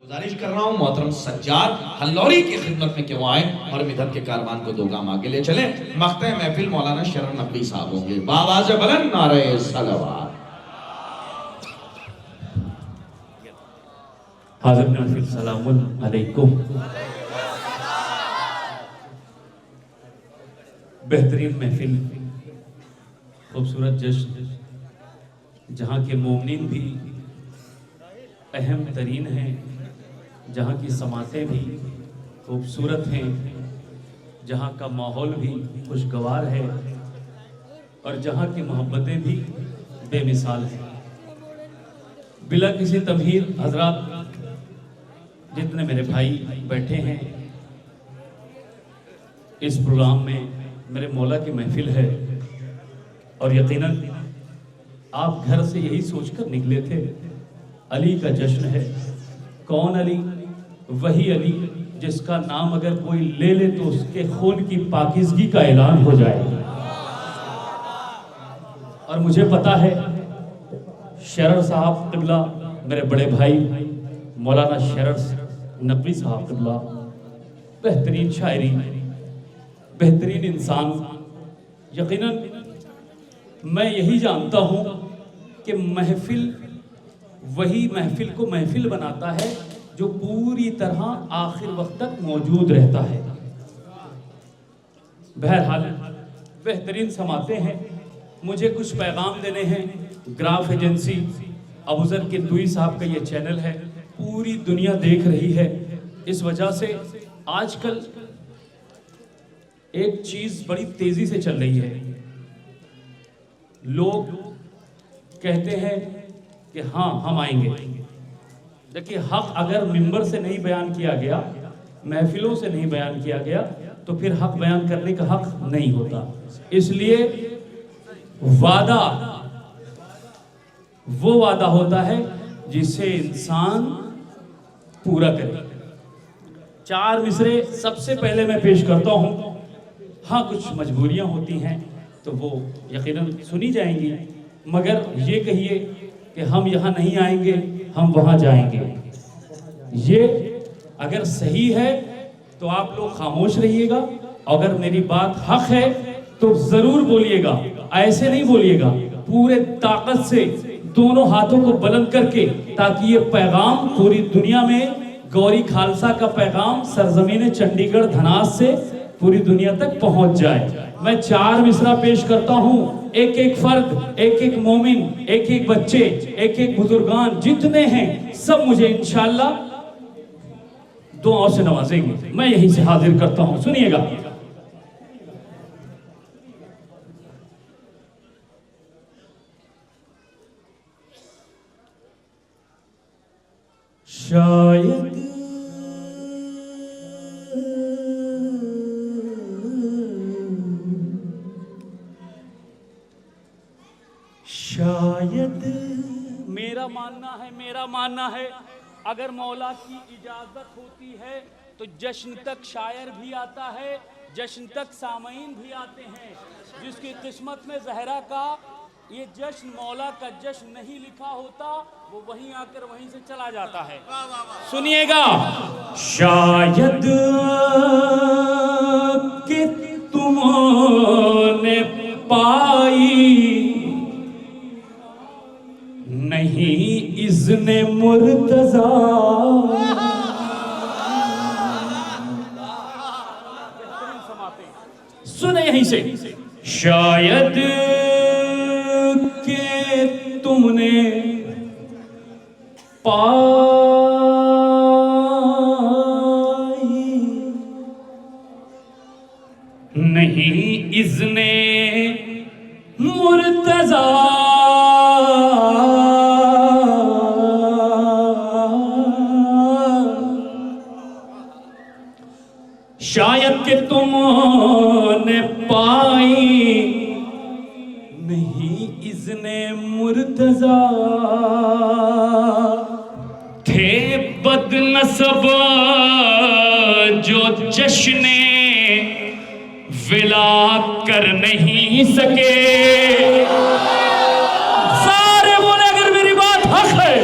गुजारिश कर रहा हूँ मोहतरम सज्जाद हल्लौरी की खिदमत में क्यों आए और मिदत के कारवान को दो गाम आगे ले चले। मख्ते महफिल मौलाना शरफ नकवी साहब होंगे। बावाज़ बुलंद नारे सलवात। हाज़िर महफिल सलामुन अलैकुम। बेहतरीन महफिल, खूबसूरत जश्न, जहाँ के मोमिन भी अहम तरीन हैं, जहाँ की समातें भी खूबसूरत हैं, जहाँ का माहौल भी खुशगवार है और जहाँ की मोहब्बतें भी बेमिसाल हैं। बिला किसी तमहीद हजरात, जितने मेरे भाई बैठे हैं इस प्रोग्राम में, मेरे मौला की महफिल है और यकीनन आप घर से यही सोचकर निकले थे, अली का जश्न है। कौन अली? वही अली जिसका नाम अगर कोई ले ले तो उसके खून की पाकीज़गी का ऐलान हो जाए। और मुझे पता है शरर साहब क़िबला, मेरे बड़े भाई मौलाना शरर नकवी साहब क़िबला, बेहतरीन शायरी, बेहतरीन इंसान। यकीनन मैं यही जानता हूँ कि महफिल वही महफिल को महफिल बनाता है जो पूरी तरह आखिर वक्त तक मौजूद रहता है। बहरहाल बेहतरीन समाते हैं। मुझे कुछ पैगाम देने हैं। ग्राफ एजेंसी अबूजर के दुई साहब का ये चैनल है, पूरी दुनिया देख रही है। इस वजह से आजकल एक चीज बड़ी तेजी से चल रही है। लोग कहते हैं कि हाँ हम आएंगे। देखिए, हक अगर मिंबर से नहीं बयान किया गया, महफिलों से नहीं बयान किया गया, तो फिर हक बयान करने का हक नहीं होता। इसलिए वादा वो वादा होता है जिसे इंसान पूरा करे। चार मिसरे सबसे पहले मैं पेश करता हूं। हाँ, कुछ मजबूरियां होती हैं तो वो यकीनन सुनी जाएंगी, मगर ये कहिए कि हम यहाँ नहीं आएंगे, हम वहाँ जाएंगे, ये अगर सही है तो आप लोग खामोश रहिएगा। अगर मेरी बात हक है तो जरूर बोलिएगा, ऐसे नहीं बोलिएगा, पूरे ताकत से दोनों हाथों को बुलंद करके, ताकि ये पैगाम पूरी दुनिया में, गौरी खालसा का पैगाम सरजमीन चंडीगढ़ धनास से पूरी दुनिया तक पहुंच जाए। मैं चार मिसरा पेश करता हूं। एक एक फर्द, एक एक मोमिन, एक एक बच्चे, एक एक बुजुर्गान जितने हैं, सब मुझे इंशाअल्लाह दुआओं से नवाजेंगे। मैं यहीं से हाजिर करता हूं, सुनिएगा। शायद मेरा मानना है अगर मौला की इजाजत होती है तो जश्न तक शायर भी आता है, जश्न तक सामईन भी आते हैं। जिसकी किस्मत में ज़हरा का ये जश्न, मौला का जश्न नहीं लिखा होता, वो वहीं आकर वहीं से चला जाता है। सुनिएगा। शायद कि तुमने पाई नहीं इज़्ने मुर्तज़ा, सुने यहीं से। शायद के तुमने पाई नहीं इज़्ने मुर्तज़ा, शायद कि तुमने पाई नहीं इज़्ने मुर्तज़ा। थे बदनसब जो जश्ने विला कर नहीं सके। सारे बोले अगर मेरी बात हक है।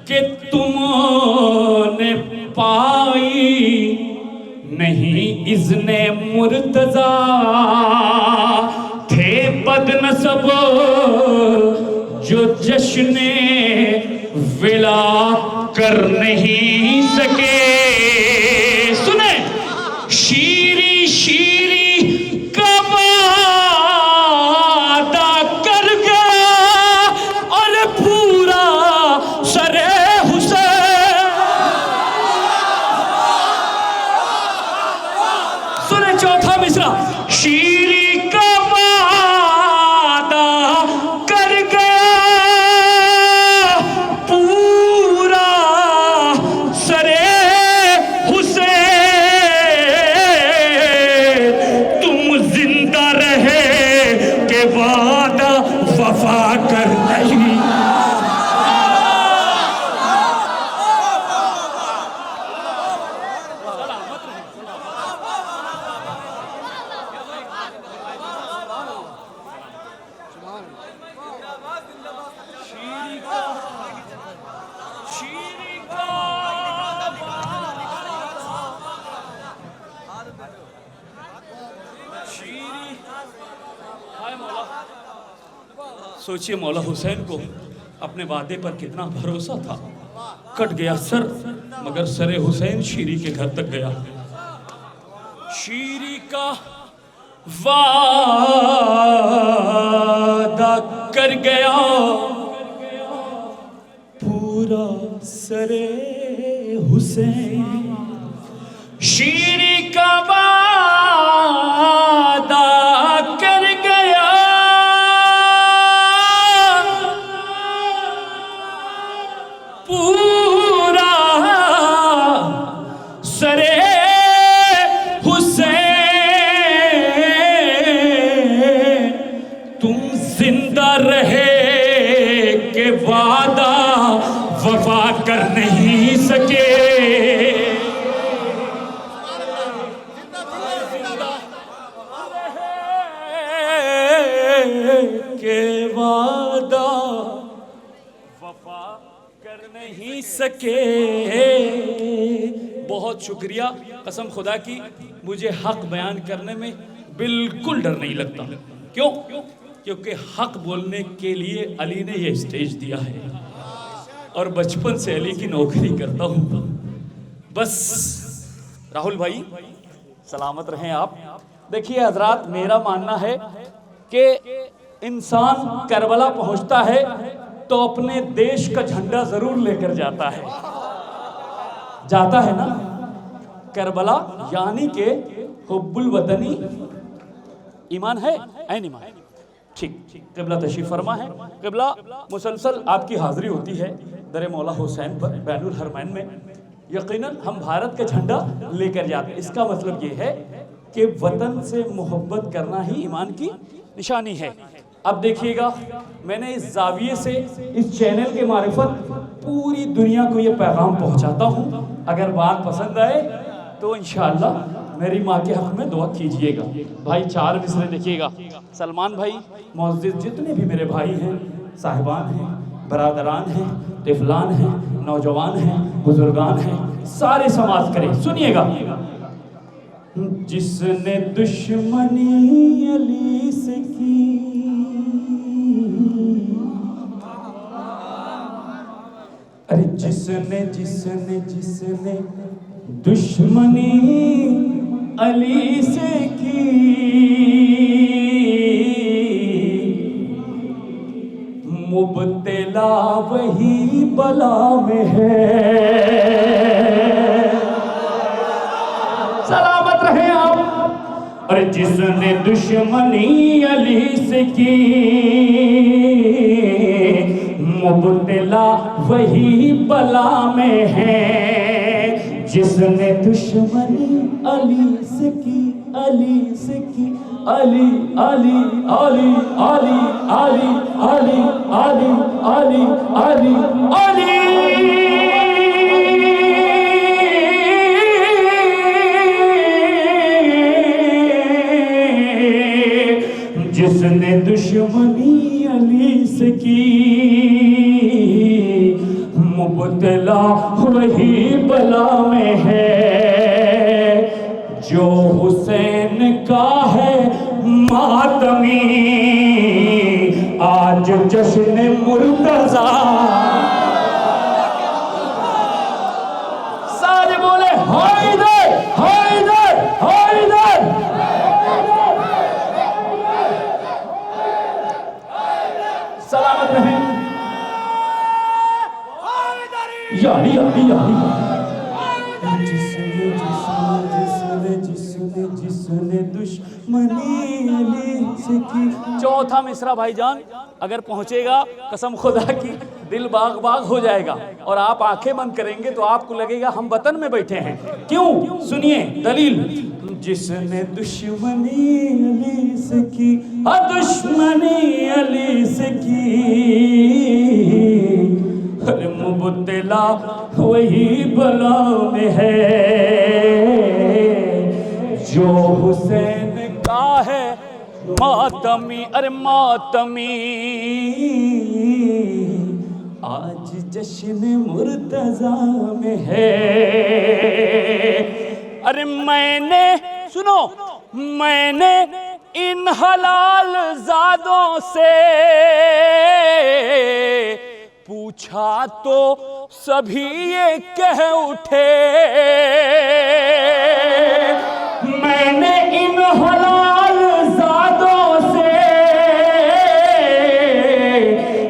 कि तुमने पाई नहीं इज़्ने मुर्तज़ा, थे बदनसब जो जश्ने विला कर नहीं सके। सुने, शीरी शीरी का वादा कर गया और पूरा सरे हुसैन। सुने चौथा मिसरा, शीरी का वादा कर गया पूरा सरे हुसैन, तुम जिंदा रहे के वादा वफा कर नहीं। सोचिए मौला हुसैन को अपने वादे पर कितना भरोसा था। कट गया सर, मगर सरे हुसैन शीरी के घर तक गया। शीरी का वादा कर गया पूरा सरे हुसैन। शीरी का वादा कर गया पूरा सरे हुसैन, तुम जिंदा रहे के वादा वफा कर नहीं सके। के वादा वफा कर नहीं सके। बहुत शुक्रिया, कसम खुदा की मुझे हक बयान करने में बिल्कुल डर नहीं लगता। क्यों? क्योंकि हक बोलने के लिए अली ने यह स्टेज दिया है और बचपन से अली की नौकरी करता हूं। बस राहुल भाई सलामत रहें आप। देखिए हजरात, मेरा मानना है कि इंसान करबला पहुंचता है तो अपने देश का झंडा जरूर लेकर जाता है ना। करबला यानी के हुब्बुल वतनी ईमान है, ऐन ईमान। ठीक, क़िबला तशरीफ फरमा है। क़िबला मुसलसल आपकी हाजिरी होती है दर मौला हुसैन पर बैनुल हरमैन में। यकीनन हम भारत का झंडा लेकर जाते हैं। इसका मतलब ये है कि वतन से मोहब्बत करना ही ईमान की निशानी है। अब देखिएगा, मैंने इस जाविये से, इस चैनल के मारिफत पूरी दुनिया को ये पैगाम पहुंचाता हूं। अगर बात पसंद आए तो इंशाअल्लाह मेरी माँ के हक में दुआ कीजिएगा। भाई 4 मिसरे देखिएगा। सलमान भाई, मौजूद जितने भी मेरे भाई हैं, साहिबान हैं, बरादरान हैं, तिफलान हैं, नौजवान हैं, बुजुर्गान हैं, सारे समाज करें। सुनिएगा। जिसने दुश्मनी अली से की, अरे जिसने दुश्मनी अली से की, मुब्तला वही बला में है। सलामत रहे आप। और जिसने दुश्मनी अली से की, मुब्तला वही बला में है। जिसने दुश्मनी अली से की, अली से की, अली अली अली अली अली अली अली अली अली अली। जिसने दुश्मनी अली से की, मुब्तला वही बला में है जो हुसैन का है मातमी। आज जश्न मुर्तजा, सारे बोले हैदर हैदर हैदर। सलामत रहें। यारी यारी यारी। जिसने दुश्मनी अली से की। चौथा मिसरा भाईजान अगर पहुंचेगा कसम खुदा की दिल बाग बाग हो जाएगा और आप आंखें बंद करेंगे तो आपको लगेगा हम वतन में बैठे हैं। क्यों? सुनिए दलील। जिसने दुश्मनी अली से की, दुश्मनी अली से की, हर मुब्तला वही बला में है जो हुसैन का है मातमी। अरे मातमी आज जश्न मुर्तजा में है। अरे मैंने सुनो, मैंने इन हलाल जादों से पूछा तो सभी ये कह उठे। मैंने इन हलाल जादों से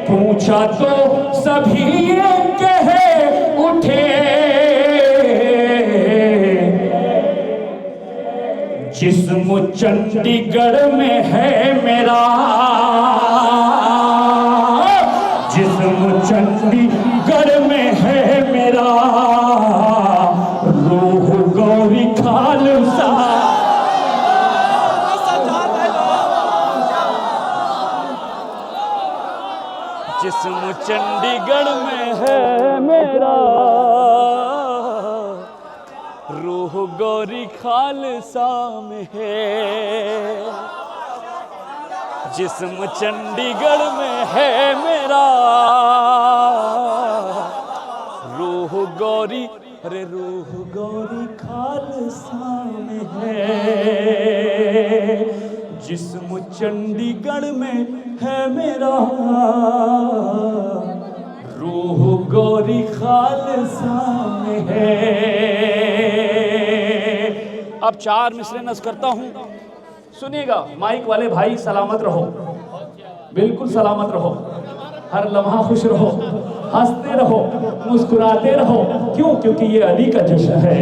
पूछा तो सभी ये कह उठे। जिस्म चंडीगढ़ में है मेरा, जिस्म चंडीगढ़ में है मेरा, रूह गौरी खालसा। जिस्म चंडीगढ़ में है मेरा, रूह गौरी खालसा में है। जिस्म चंडीगढ़ में है मेरा, रूह गौरी, अरे रूह गौरी खालसा में है। जिस्म चंडीगढ़ में है मेरा, रूह गौरी खालसा में है। अब 4 मिसरे नज़ करता हूं, सुनिएगा। माइक वाले भाई सलामत रहो, बिल्कुल सलामत रहो, हर लम्हा खुश रहो, हंसते रहो, मुस्कुराते रहो। क्यों? क्योंकि ये अली का जश्न है।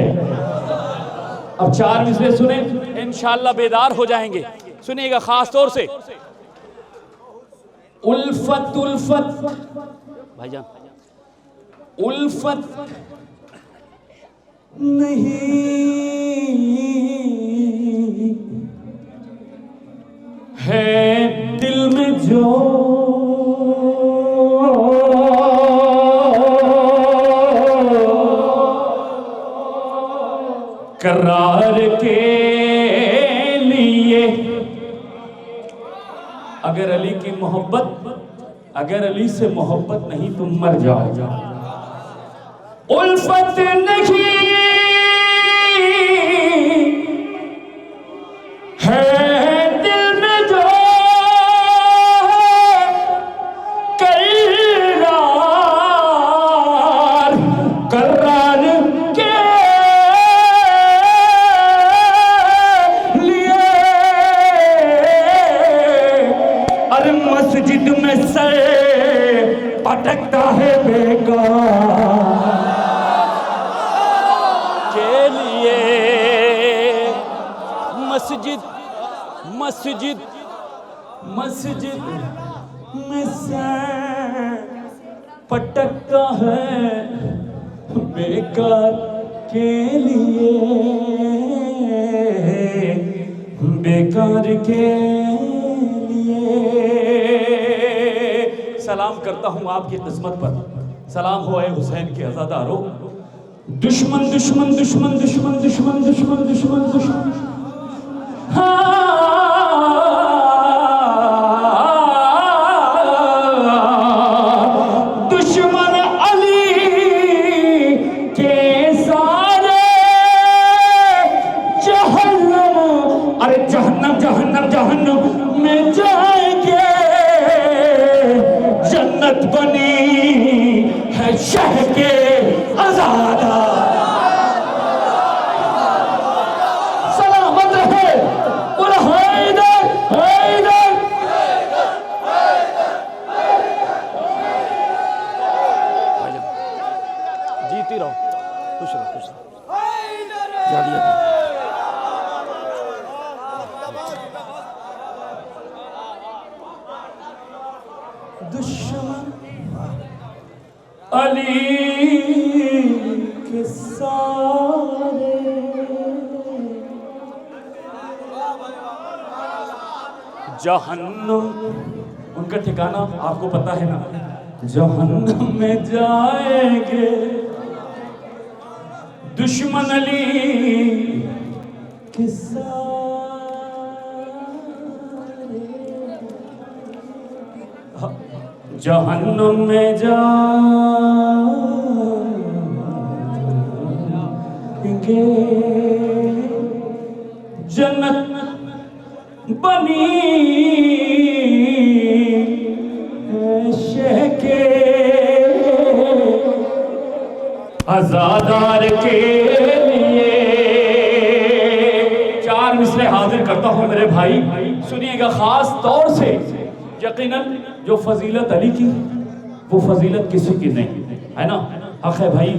अब 4 मिसरे सुने, इंशाअल्लाह बेदार हो जाएंगे। सुनिएगा खास तौर से। उल्फत उल्फत भाईजान, उल्फत नहीं है दिल में जो करार के लिए। अगर अली की मोहब्बत, अगर अली से मोहब्बत नहीं तुम मर जाओ। उल्फत नहीं है दिल में जो करार के लिए। अरे मस्जिद में सर पटकता है बेकार के लिए। मस्जिद मस्जिद मस्जिद में सर पटकता है बेकार के लिए, बेकार के लिए। सलाम करता हूं आपकी किस्मत पर, सलाम हो ए हुसैन के अज़ादारों। दुश्मन दुश्मन दुश्मन दुश्मन दुश्मन दुश्मन दुश्मन दुश्मन, दुश्मन अली खुश रहो, खुश रहो। जा दिया। दुश्मन अली के सारे जहन्नुम, उनका ठिकाना आपको पता है ना, जहन्नुम में जाएंगे दुश्मन अली के सारे। जहन्नुम में जाएंगे, जन्नत बनी शह के आजादार के लिए। चार मिसरे हाजिर करता हूं मेरे भाई, सुनिएगा। खास तौर से यकीनन जो फजीलत अली की, वो फजीलत किसी की नहीं है ना। हक है भाई,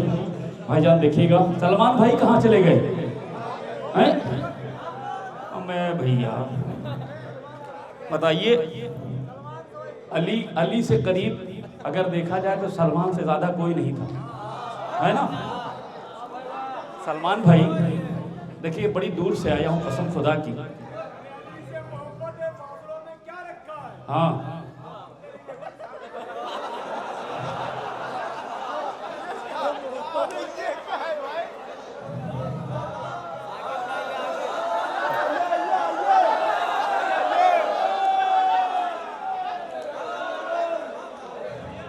भाईजान देखिएगा। सलमान भाई कहाँ चले गए हैं? मैं भैया बताइए, अली से करीब अगर देखा जाए तो सलमान से ज्यादा कोई नहीं था, है ना। सलमान भाई देखिए, बड़ी दूर से आया हूं, कसम खुदा की। हाँ,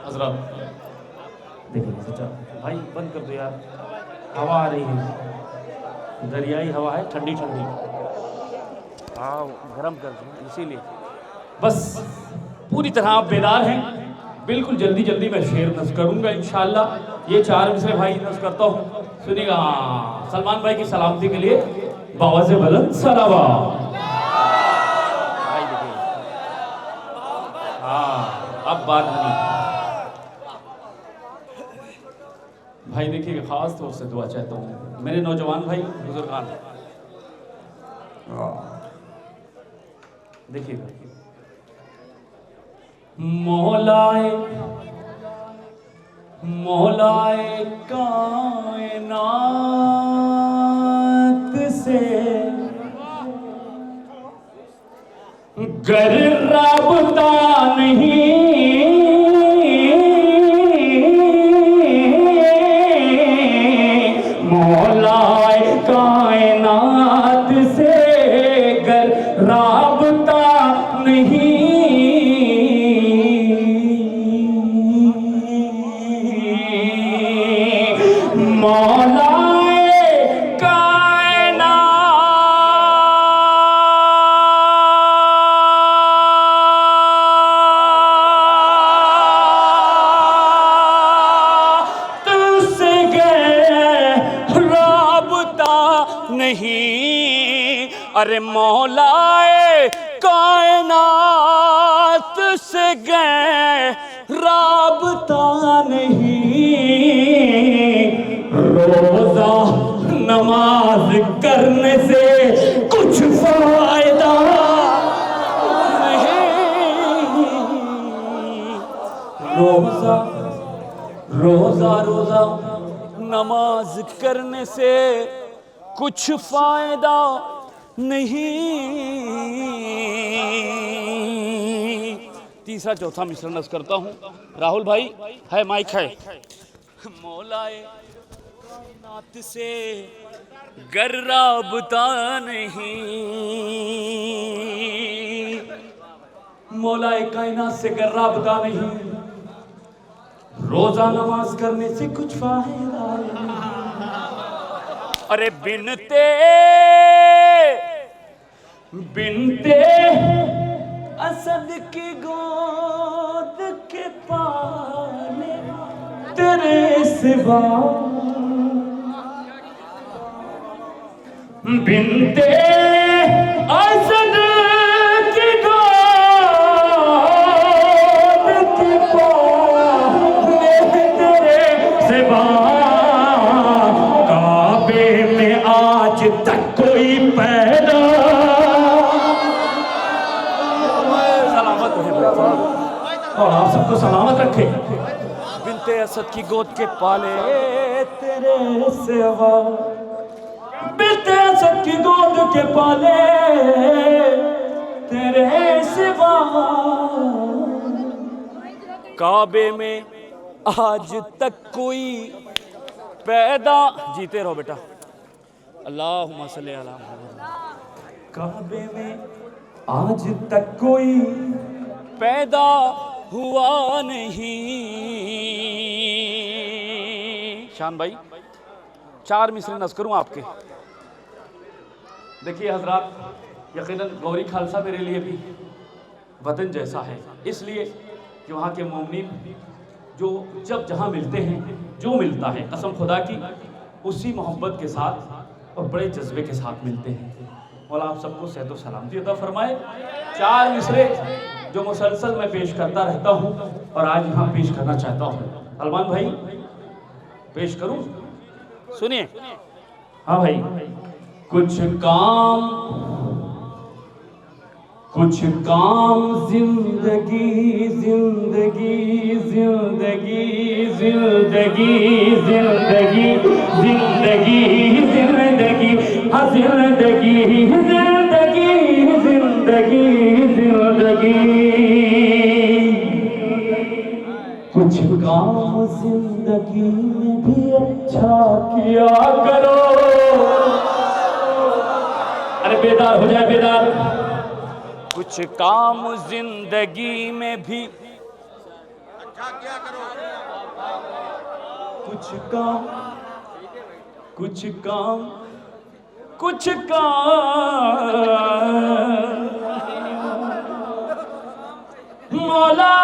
हजरत देखिए सच्चा भाई, बंद कर दो यार, हवा आ रही है, दरियाई हवा है, ठंडी ठंडी। हाँ, गर्म कर दो इसीलिए। बस पूरी तरह आप बेदार हैं। बिल्कुल जल्दी जल्दी मैं शेर नज़ करूंगा इंशाल्लाह। ये चार मिसरे भाई नज़ करता हूँ, सुनिएगा। सलमान भाई की सलामती के लिए बावाज़े बुलंद सलावा। भाई देखिए, हाँ अब बात नहीं भाई। देखिए, खास तौर से दुआ चाहता हूँ मेरे नौजवान भाई बुजुर्गान। देखिए, मौलाए मौलाए कायनात से गर राबता नहीं, मौलाए कायनात से गर राबता नहीं, मौलाए कायनात से गर राबता नहीं। अरे मौलाए कायनात से गए राबता नहीं, रोजा नमाज करने से कुछ फायदा नहीं। रोजा रोजा रोजा नमाज करने से कुछ फायदा नहीं। तीसरा चौथा मिश्रण नज़ करता हूँ। राहुल भाई है, माइक है। मौलाए कायनात से गर राबता नहीं, मौलाए कायनात से गर राबता नहीं, रोजा नमाज करने से कुछ फायदा नहीं। अरे बिनते बिनते असद की गोद के पाले तेरे सिवा, बिनते असद की गोद के पाले तेरे सिवा सबको सलामत रखे। बिनते असद की गोद के पाले तेरे सेवा, बिनते असद की गोद के पाले तेरे सिवा। काबे में आज तक कोई पैदा, जीते रहो बेटा, अल्लाहुम्मा सल्ली अला मुहम्मद। काबे में आज तक कोई पैदा हुआ नहीं। शान भाई 4 मिसरे नज़ करूं आपके। देखिए हजरात, यकीनन गौरी खालसा मेरे लिए भी वतन जैसा है, इसलिए कि वहाँ के मोमिन जो जब जहाँ मिलते हैं, जो मिलता है कसम खुदा की उसी मोहब्बत के साथ और बड़े जज्बे के साथ मिलते हैं। मौला आप सबको सेहत व सलामती अता फरमाए। 4 मिसरे जो मुसलसल मैं पेश करता रहता हूँ और आज यहाँ पेश करना चाहता हूँ। सलमान भाई पेश करूँ? सुनिए। हाँ भाई। कुछ काम जिंदगी जिंदगी जिंदगी जिंदगी जिंदगी जिंदगी जिंदगी हाँ जिंदगी जिंदगी जिंदगी जिंदगी। कुछ काम जिंदगी में भी अच्छा किया करो। अरे बेदार हो जाए, बेदार। कुछ काम जिंदगी में भी अच्छा क्या करो। कुछ काम मौला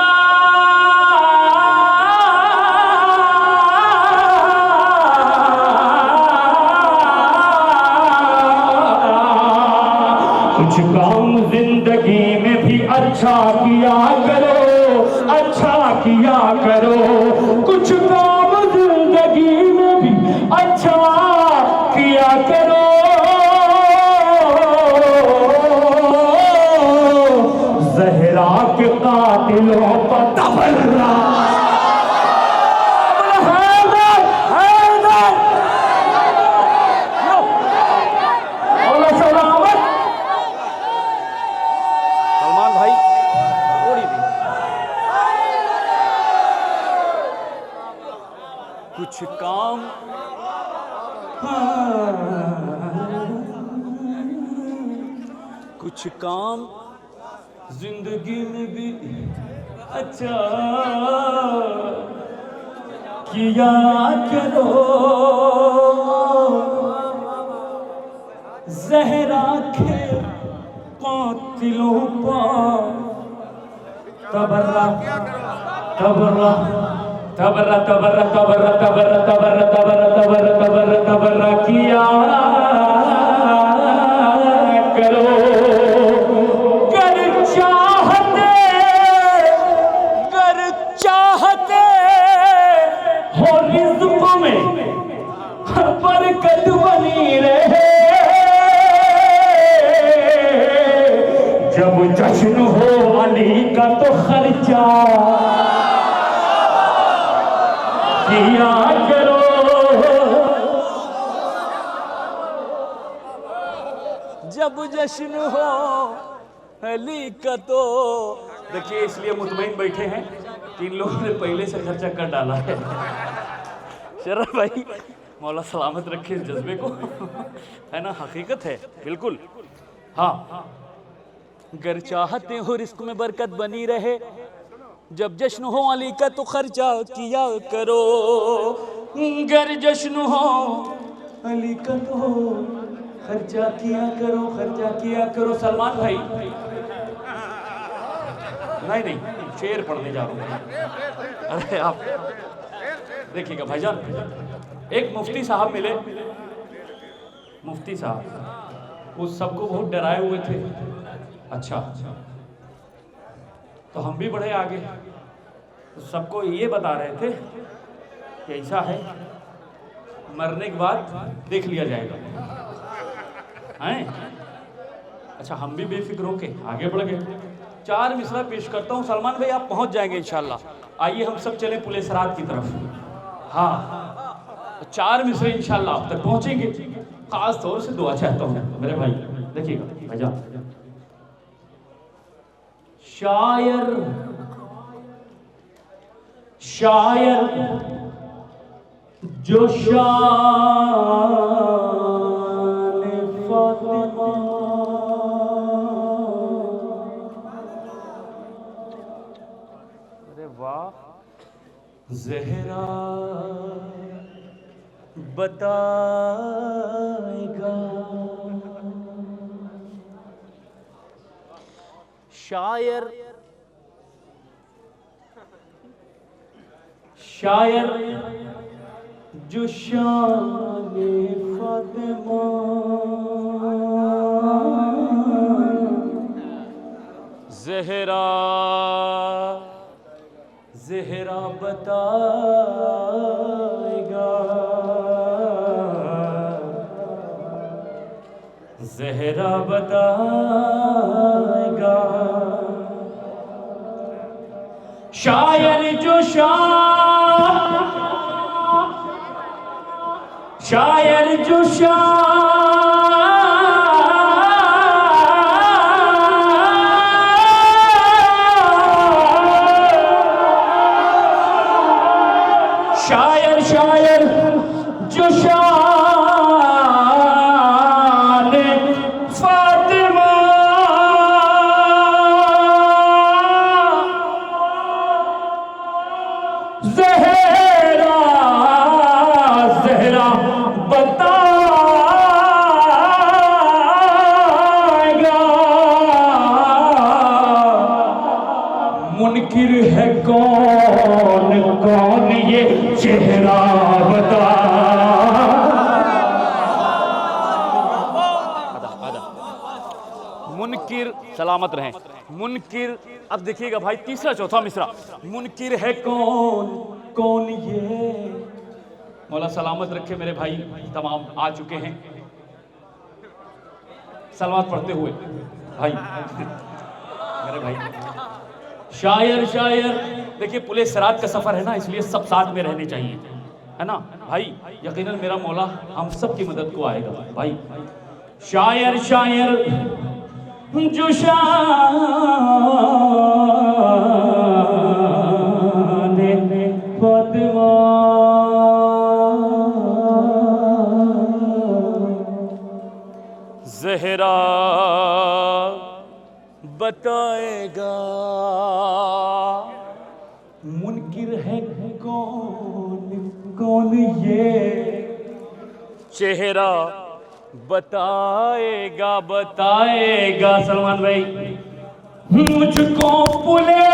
कुछ काम जिंदगी में भी अच्छा किया करो, अच्छा किया करो। कुछ काम जिंदगी में भी अच्छा किया करो। ज़हरा के कातिलों पर तबर्रा कुछ काम कुछ काम जिंदगी में भी अच्छा किया करो। ज़हरा के कातिलों पर तबर्रा तबर्रा तबर्रा तबर्रा तबर्रा तबर्रा तबर्रा तबर्रा तबर्रा तबर्रा तबर्रा किया करो। कर चाहते हो रिज़्क़ में बरकत बनी रहे। जब जश्न हो अली का तो खर्चा किया करो। जब जश्न हो अली का तो देखिए, इसलिए मुतमईन बैठे हैं कि इन लोगों ने पहले से खर्चा कर डाला है। शरफ भाई मौला सलामत रखे इस जज्बे को, है ना, हकीकत है बिल्कुल। हाँ, गर चाहते हो रिस्क में बरकत बनी रहे। जब जश्न हो अली का तो खर्चा किया करो। गर जश्न हो अली का तो खर्चा किया करो, खर्चा किया करो। सलमान भाई नहीं, शेर पढ़ने जा रहा हूँ। अरे आप देखिएगा भाईजान, एक मुफ्ती साहब मिले। मुफ्ती साहब उस सबको बहुत डराए हुए थे। अच्छा, तो हम भी बढ़े आगे, तो सबको ये बता रहे थे कि ऐसा है, मरने के बाद देख लिया जाएगा, हैं? अच्छा, हम भी बेफिक्र होके आगे बढ़ गए। 4 मिसरा पेश करता हूँ। सलमान भाई आप पहुंच जाएंगे इंशाल्लाह। आइए हम सब चले पुले सरात की तरफ। हाँ 4 मिसरे इंशाल्लाह आप तक पहुंचेंगे। खास तौर से दुआ चाहता हूँ मेरे भाई, देखिएगा भाईजान। शायर शायर जो शान फातिमा, अरे वाह, ज़हरा बताएगा। शायर शायर जो शान फातिमा, ज़हरा ज़हरा बताएगा, ज़हरा बताएगा। शायर जो शायर जो शायर शायर जो शान फातिमा, ज़हरा ज़हरा बताएगा। मुनकिर है कौन कौन ये चेहरा बता। मुनकिर सलामत रहें। मुनकिर, अब देखिएगा भाई तीसरा चौथा मिसरा। मुनकिर है कौन कौन ये, मौला सलामत रखे मेरे भाई तमाम आ चुके हैं सलामत पढ़ते हुए भाई मेरे भाई। शायर शायर देखिए पुले सरात का सफर है ना, इसलिए सब साथ में रहने चाहिए, है ना भाई। यकीनन मेरा मौला हम सब की मदद को आएगा भाई। शायर शायर जो शान फातिमा, ज़हरा बताएगा। मुनकिर है कौन कौन ये चेहरा बताएगा बताएगा। सलमान भाई मुझको पुले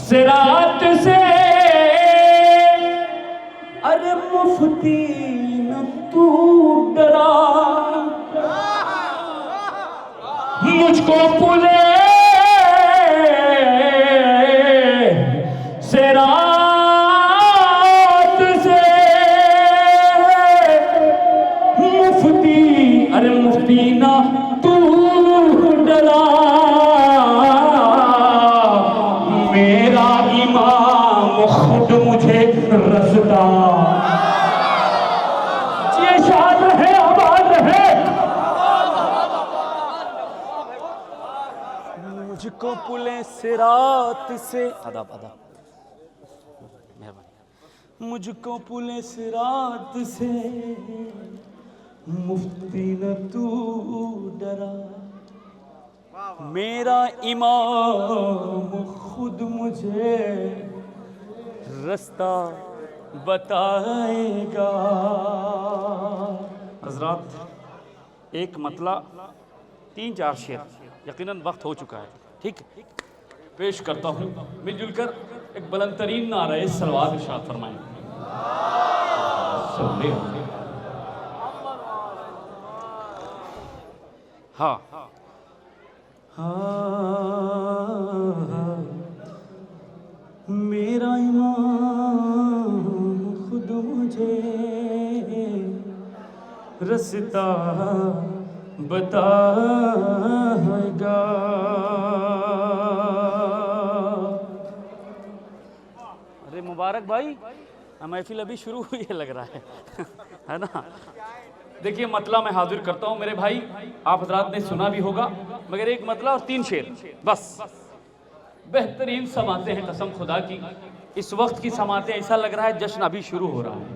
सिरात से अरे मुफ्ती न तू डरा, मुझको पुले सिरात से मुफ्ती अरे मुफ्ती ना तू डरा, मेरा इमाम खुद मुझे रसता। ये शाद है आबाद है। मुझको पुले सिरात से अदब अदब मेहरबानी, मुझको पुले सिरात से मुफ्ती न तू डरा, मेरा इमाम खुद मुझे रास्ता बताएगा। हजरात एक मतला 3-4 शेर, यकीनन वक्त हो चुका है, ठीक पेश करता हूँ। मिलजुल कर एक बुलंदतरीन नारे सलवात इरशाद फरमाएं। हाँ मेरा इमाम खुद मुझे रास्ता बताएगा। अरे मुबारक भाई, महफिल अभी शुरू हुई है लग रहा है ना। देखिए मतला मैं हाजिर करता हूं मेरे भाई, आप हजरात ने सुना भी होगा, मगर एक मतला और 3 शेर बस। बेहतरीन समाते हैं कसम खुदा की, इस वक्त की समाते ऐसा लग रहा है जश्न अभी शुरू हो रहा है।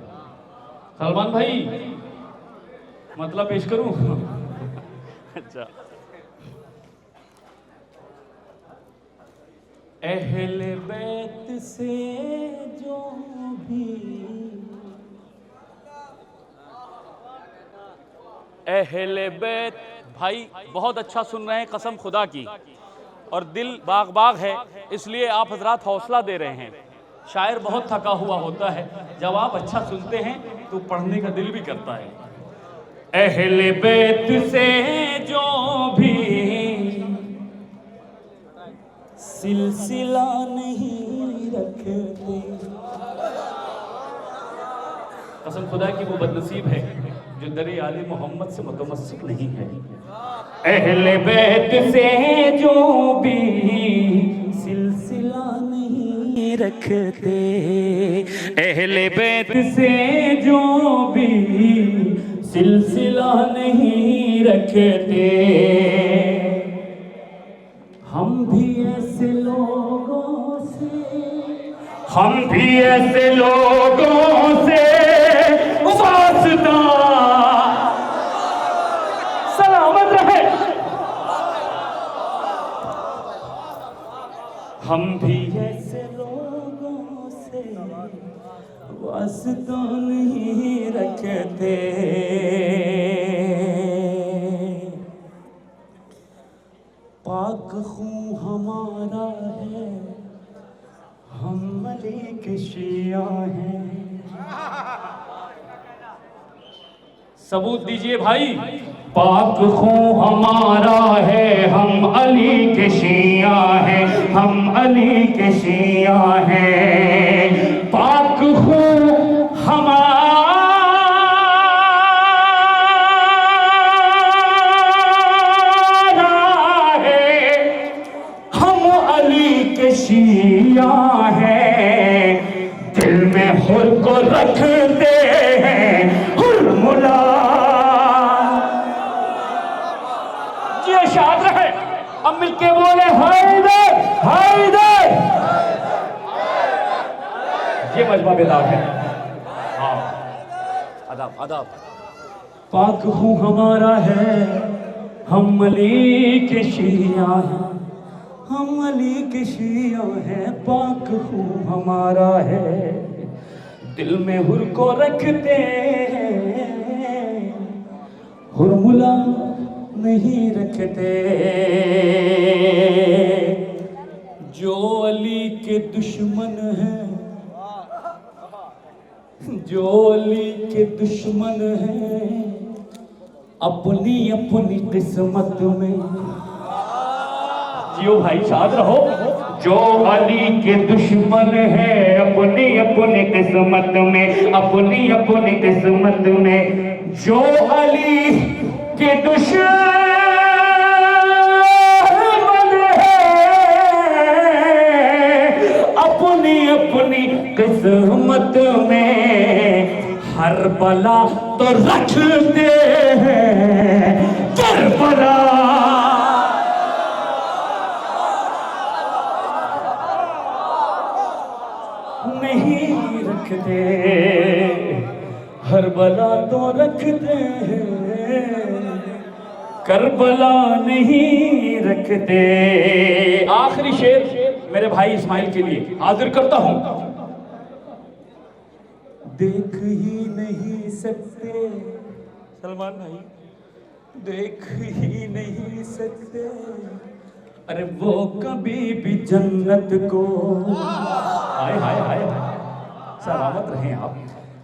सलमान भाई मतलब पेश करूं? अच्छा। अहले बैत से जो भी, अहले बैत भाई बहुत अच्छा सुन रहे हैं कसम खुदा की, और दिल बाग बाग है, इसलिए आप हजरात हौसला दे रहे हैं। शायर बहुत थका हुआ होता है, जब आप अच्छा सुनते हैं तो पढ़ने का दिल भी करता है। अहले बैत से जो भी सिलसिला नहीं रखते, कसम खुदा की वो बदनसीब है जो दरे आले मोहम्मद से मुतमस्सिक नहीं है। अहले बैत से जो भी सिलसिला नहीं रखते, अहले बैत से जो भी सिलसिला नहीं रखते, हम भी ऐसे लोगों से, हम भी ऐसे लोगों से वास्ता सलामत रहे, हम भी ऐसे लोगों से वास्ता नहीं रखते। पाक खून हमारा है, हम अली के शिया हैं। सबूत दीजिए भाई। पाक खून हमारा है, हम अली के शिया हैं, हम अली के शिया हैं। पाक खून हमारा है, हम अली के शिया हैं। दिल में हुर को रखते हैं हुरमुला। जी शाद रहे, अब मिलके बोले हैदर हैदर। ये मजमा बेदाग है। हाँ अदाब अदाब। पाक हूँ हमारा है, हम अली के शिया हैं, हम अली के शिया हैं। पाक हूँ हमारा है, दिल में हुर को रखते हैं, हुरमुला नहीं रखते। जो अली के दुश्मन हैं, जो अली के दुश्मन हैं, अपनी अपनी किस्मत में। जियो भाई शाद रहो। जो अली के दुश्मन है, अपनी अपनी किस्मत में, अपनी अपनी किस्मत में। जो अली के दुश्मन है, अपनी अपनी किस्मत में। हर बला तो रखते हैं करबला। नहीं रखते, हर बला तो रखते हैं, करबला नहीं रखते। आखिरी शेर मेरे भाई इस्माइल के लिए हाजिर करता हूं। देख ही नहीं सकते सलमान भाई, देख ही नहीं सकते, अरे वो कभी भी जन्नत को। हाय हाय हाय, सलामत रहें आप।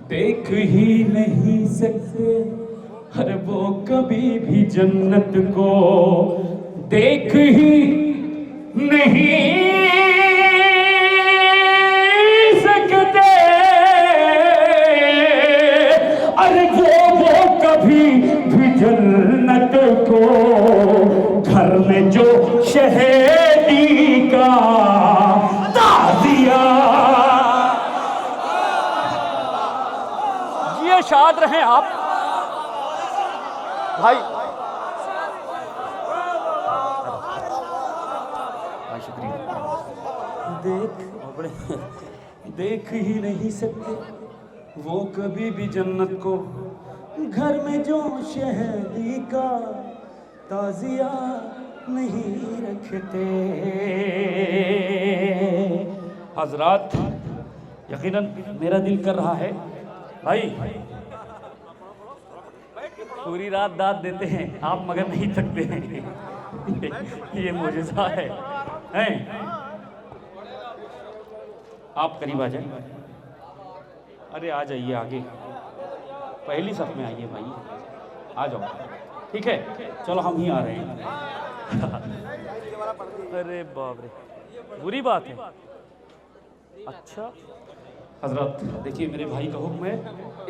देख ही नहीं सकते, अरे वो कभी भी जन्नत को देख ही नहीं सकते। अरे वो कभी भी जन्नत को शाद रहें आप भाई। भाई शुक्रिया। देख ही नहीं सकते वो कभी भी जन्नत को, घर में जो शहदी का ताजिया नहीं रखते। हजरात, यकीनन मेरा दिल कर रहा है भाई, पूरी रात दाद देते हैं आप मगर नहीं थकते हैं। ये मोजज़ा है, हैं? आप करीब आ जाए। अरे आ जाइए आगे, पहली सफ में आइए भाई, आ जाओ। ठीक है, चलो हम ही आ रहे हैं। अरे बाप रे, बुरी बात है। अच्छा हजरत, देखिए मेरे भाई का हुक्म है,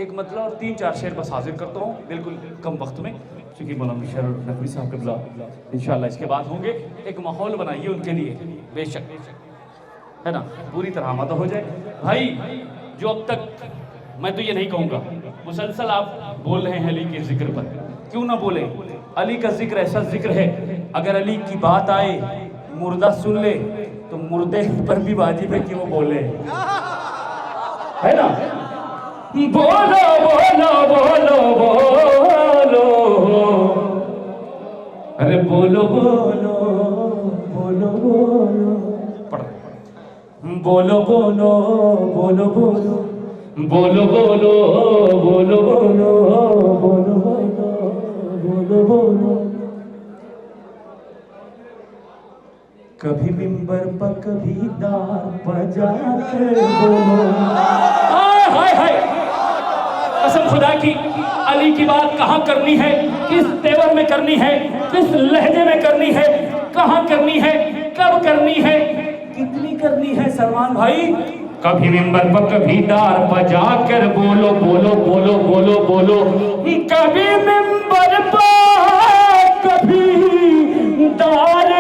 एक मतलब और 3-4 शेर बस हाजिर करता हूँ बिल्कुल कम वक्त में, क्योंकि मौलाना शरर नकवी साहब के बुला इंशाल्लाह इसके बाद होंगे। एक माहौल बनाइए उनके लिए, बेशक है ना, पूरी तरह आमादा हो जाए। भाई जो अब तक, मैं तो ये नहीं कहूँगा, मुसलसल आप बोल रहे हैं अली के जिक्र पर, क्यों ना बोले। अली का जिक्र ऐसा जिक्र है, अगर अली की बात आए मुर्दा सुन ले तो मुर्दे पर भी वाजिब है कि वो बोले, है ना। बोलो बोलो बोलो बोलो, अरे बोलो बोलो बोलो बोलो, पढ़ बोलो बोलो बोलो बोलो बोलो बोलो बोलो बोलो बोलो बोलो बोलो। कभी मिंबर पर कभी दार बजा के बोलो। हाय हाय, कसम खुदा की, अली की बात कहाँ करनी है, किस तेवर में करनी है, किस लहजे में करनी है, कहाँ करनी है, कब करनी है, कितनी करनी है सलमान भाई। कभी मिंबर पर कभी दार बजा कर बोलो बोलो बोलो बोलो बोलो, कभी मिंबर पर कभी दार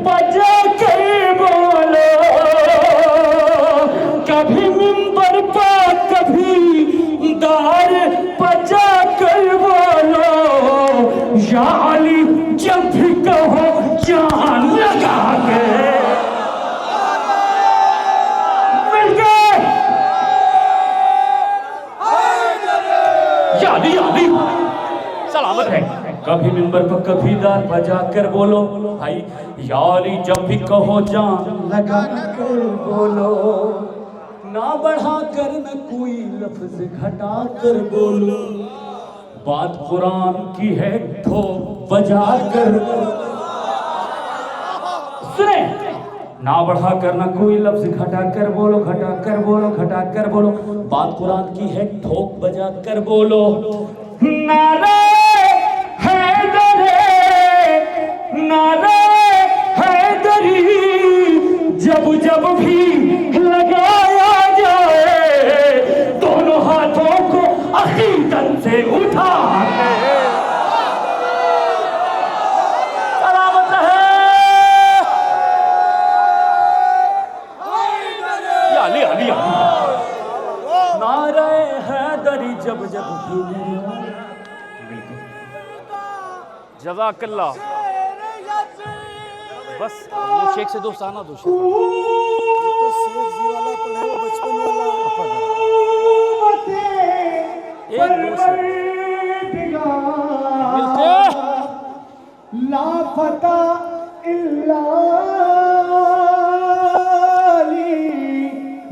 बजा कर बोलो, कभी मिंबर पर कभी दार बजा कर बोलो। या अली जब भी कहो जान लगा के सलामत है। कभी मिंबर पर कभी दार बजा कर बोलो भाई, यारी जब भी कहो जान लगा कर बोलो, ना बढ़ा कर न कोई लफ्ज घटा कर बोलो, बात कुरान की है तो बजा कर सुने, ना बढ़ा कर ना कोई लफ्ज घटा कर बोलो, घटा कर बोलो, घटा कर बोलो, बात कुरान की है ठोक बजा कर बोलो। नारे हैदरे नारे हैदरी जब जब भी लगाया जाए, दोनों हाथों को अकीदत से उठा सलामत रहे। अली अली नारे हैदरी जब जब भी, जज़ाकल्लाह। बस वो शेख से दोस्ताना दो शेख, तो शेख जी वाला पढ़े वो बचपन वाला एक दूसरे मिलते ला फता इल्ला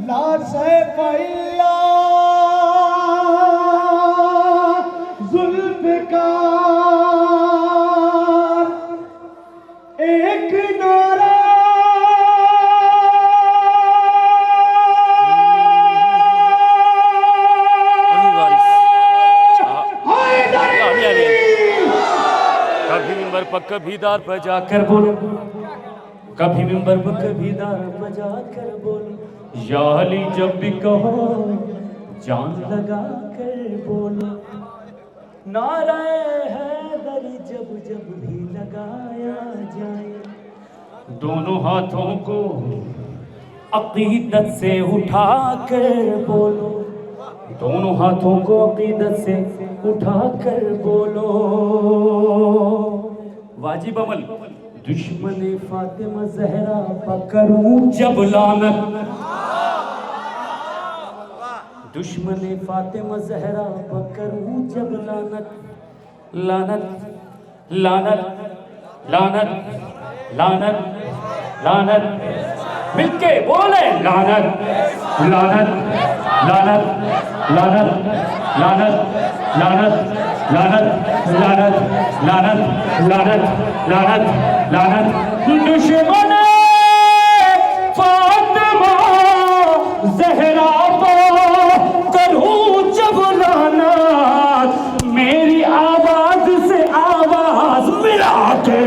ला सैफ इल्ला जुल्फ़िकार, एक नारा कभी मिंबर पर कभी दार बजा कर बोलो, कभी मिंबर पर कभी दार बजा कर बोलो, या अली जब भी कहो जान लगा कर बोलो, नाराए हैदरी जब जब भी लगाया जाए, दोनों हाथों को अकीदत से उठा कर बोलो, दोनों हाथों को अकीदत से उठा कर बोलो, वाजिब अमल। दुश्मन फातिमा जहरा पकड़ूं जब लानत, दुश्मन फातिमा जहरा पकड़ूं जब लानत, लानत लानत लानत लानत लानत, मिलके बोले लानत लानत लानत लानत लानत लानत लानत लानत लानत लानत लानत लानत। दुश्मन फातिमा ज़हरा करूं जब लानत, मेरी आवाज से आवाज मिला के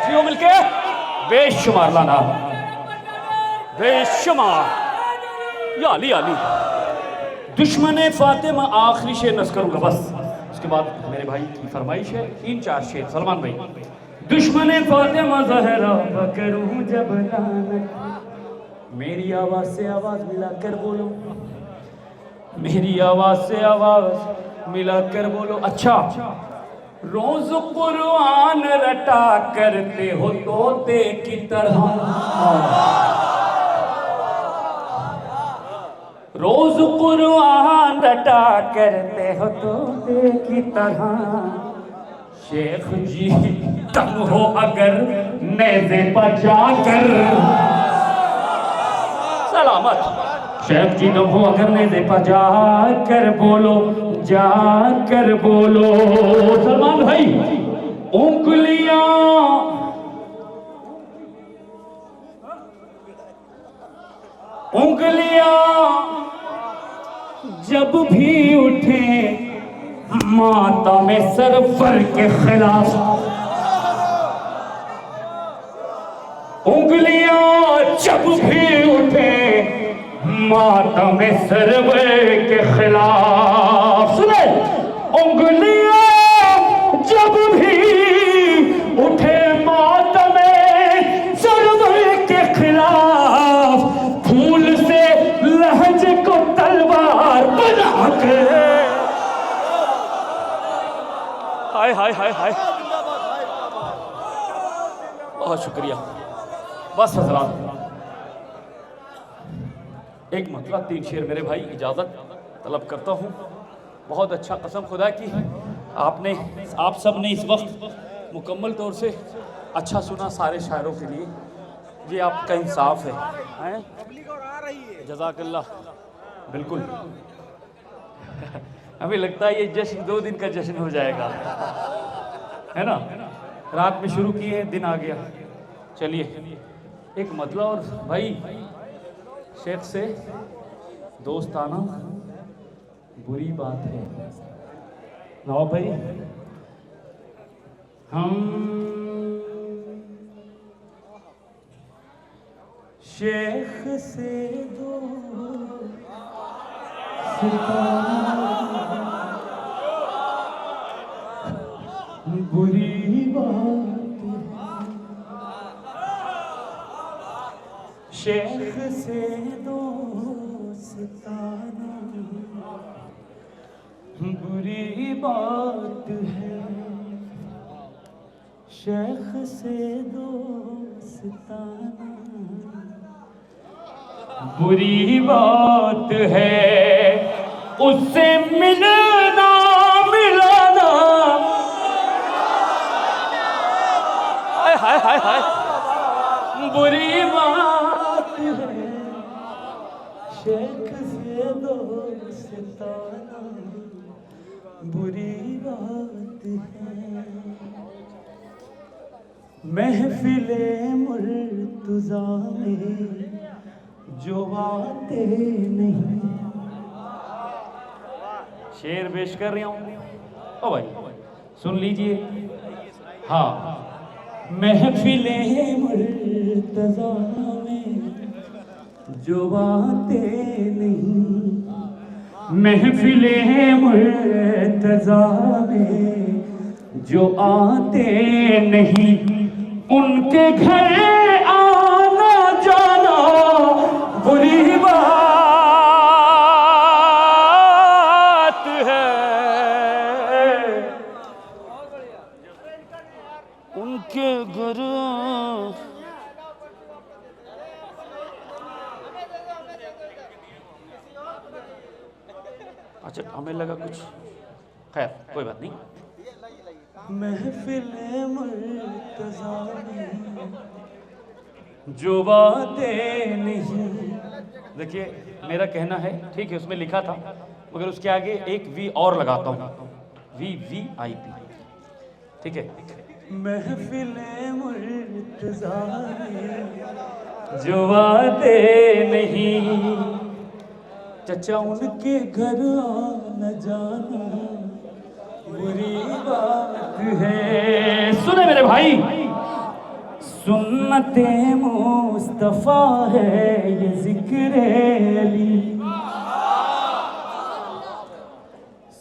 जियो मिलके बेशुमार लाना, बेशुमार या अली अली। दुश्मन फातिमा आखिरी शेर नस करूंगा बस, उसके बाद मेरे भाई की फरमाइश है 3-4 शेर। सलमान भाई, दुश्मन फातिमा ज़हरा करूं जब लानत, मेरी आवाज से आवाज मिलाकर बोलो, मेरी आवाज से आवाज मिलाकर बोलो। अच्छा, रोज कुरान रटा करते हो तोते की तरह, रोज कुरान रटा करते हो तोते की तरह, शेख जी दम हो अगर नेज़े बचा कर, सलामत। शेख जी दम हो अगर नेज़े बचा कर बोलो, जा कर बोलो। सलमान भाई, उंगलियां उंगलियां जब भी उठे माता में सरफर के खिलाफ, उंगलियां जब भी उठे माता में सरवर के खिलाफ, सुने, उंगलियां जब भी उठे माता में सरवर के खिलाफ, फूल से लहज को तलवार बना के, हाय हाय हाय हाय, बहुत शुक्रिया। बस हजरात, एक मतलब 3 शेर मेरे भाई इजाज़त तलब करता हूँ। बहुत अच्छा, कसम खुदा की आपने, आप सब ने इस वक्त मुकम्मल तौर से अच्छा सुना सारे शायरों के लिए, ये आपका इंसाफ है, जज़ाकल्लाह। बिल्कुल हमें लगता है ये जश्न 2 दिन का जश्न हो जाएगा, है ना। रात में शुरू किए, दिन आ गया। चलिए एक मतलब, और भाई शेख से दोस्त आना बुरी बात है। नवाब भाई, हम शेख से दोस्त बुरी बात, शेख से दोस्ताना बुरी बात है, शेख से दोस्ताना बुरी बात है, उससे मिलना मिलाना, हाय हाय हाय हाय, बुरी बात है, शेख से दोस्ताना बुरी बात है। महफिले मुर्तज़ा में जो आते नहीं, शेर पेश कर रही हूँ, ओ भाई सुन लीजिए। हाँ, महफिले मुर्तज़ा में जो आते नहीं, महफिले मुर्तज़ा में जो आते नहीं, उनके घर आना जाना अच्छा हमें लगा कुछ, खैर कोई बात नहीं। महफिल मुर्तज़ा में जो बातें नहीं, देखिए मेरा कहना है, ठीक है उसमें लिखा था, मगर उसके आगे एक वी और लगाता हूँ, VVIP, ठीक है। महफिल मुर्तज़ा में जो बातें नहीं, चचा उनके घर आना जाना बुरी बात है। सुने मेरे भाई, सुन्नते मुस्तफा है ये जिक्र अली,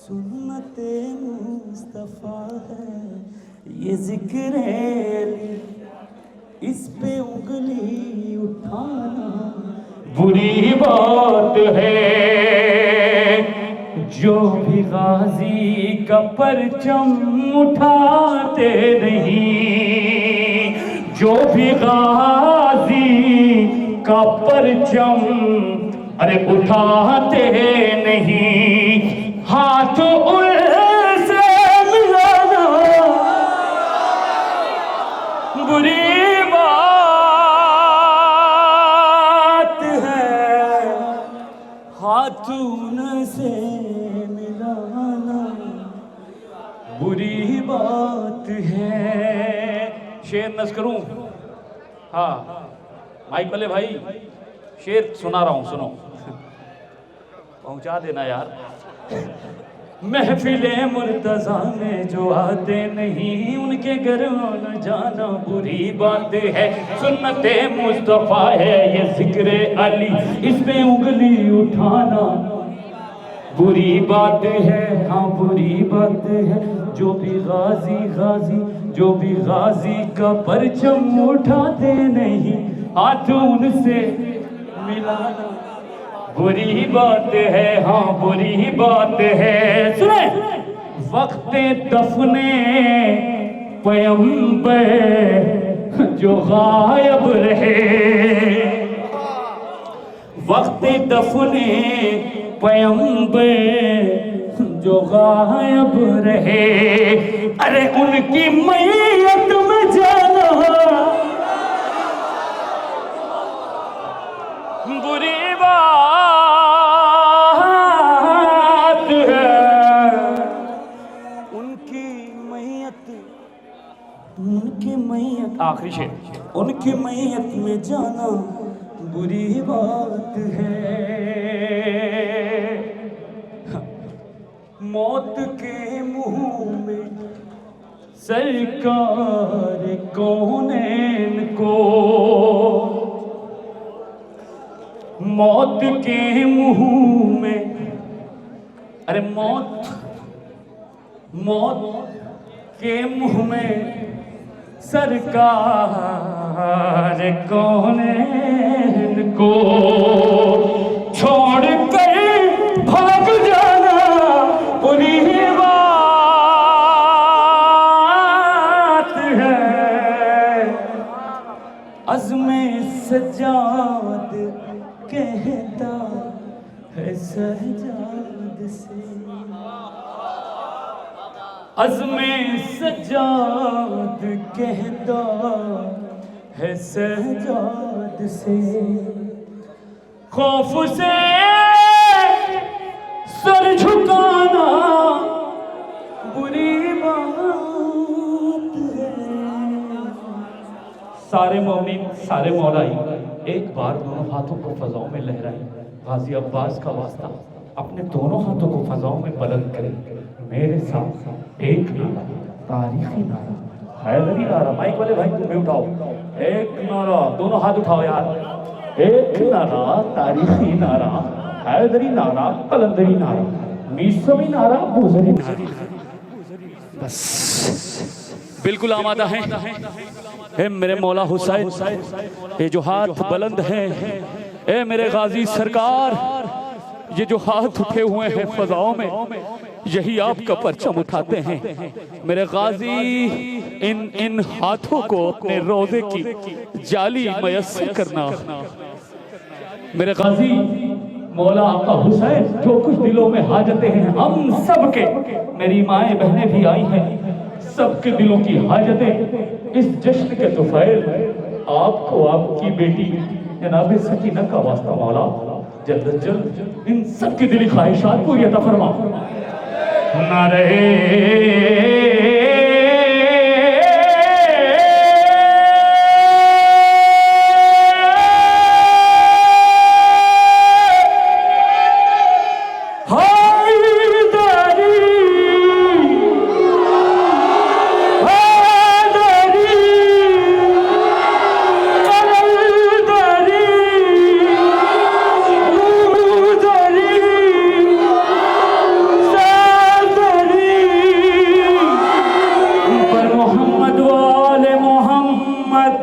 सुन्नते मुस्तफा है ये जिक्र अली, इस पे उंगली उठाना बुरी बात है। जो भी गाजी का परचम उठाते नहीं, जो भी गाजी का परचम अरे उठाते नहीं, हाथ उनसे मिलाना बुरी हाथों से मिलाना बुरी बात है। शेर नज़ करूं? हाँ माइक वाले भाई, शेर सुना रहा हूं, सुनो, पहुंचा देना यार। महफिले मुर्तज़ा में जो आते नहीं, उनके घर आना जाना बुरी बात है। सुन्नते मुस्तफा है ये जिक्र अली, इस पे उंगली उठाना बुरी बात है, हाँ बुरी बात है। जो भी गाजी जो भी गाजी का परचम उठाते नहीं, हाथ उनसे मिलाना बुरी बात है, हाँ बुरी बात है। सुने, वक्त दफने पैगंबर जो गायब रहे, वक्त दफने पैगंबर जो गायब रहे, अरे उनकी मैयत में जाना बुरी उनकी मैयत, आखिरी शेर, उनकी मैयत में जाना बुरी बात है। मौत के मुंह में सरकार कौनैन को, मौत के मुंह में, अरे मौत के मुंह में सरकार कौनैन को छोड़ कर भाग जाना बुरी बात है। अज़्मे सजाद कहता है सजाद से, अज़्मे सजाद कहता है सजाद से, खौफ से सर झुकाना बुरी बात है। सारे मोमिन सारे मौलाई एक बार दोनों हाथों को फजाओं में लहराएं, गाजी अब्बास का वास्ता अपने दोनों हाथों को फजाओं में बुलंद करें। मेरे साथ एक नारा, तारीखी नारा, हैदरी नारा, माइक वाले भाई तुम भी उठाओ, एक नारा, दोनों हाथ उठाओ यार, एक नारा, तारीखी नारा, हैदरी नारा, कलंदरी नारा, मीसवी नारा, बुज़री नारा। बस बिल्कुल आमादा है मेरे मौला हुसैन, ये जो हाथ बुलंद हैं, ए मेरे गाजी सरकार, ये जो हाथ उठे हुए हैं फजाओं में, यही आपका परचम उठाते हैं। मेरे गाजी इन हाथों को अपने रोजे की जाली मयस्सर करना। मेरे गाजी मौला आका हुसैन जो कुछ दिलों में हाजतें हैं हम सबके, मेरी माएँ बहनें भी आई हैं, सबके दिलों की हाजतें इस जश्न के तुफैल आपको आपकी बेटी जनाब सकीना का वास्ता मौला जल्द जल्द इन सबकी दिली ख्वाहिशात पूरी अता फरमा। नारे मोहम्मद वाले मोहम्मद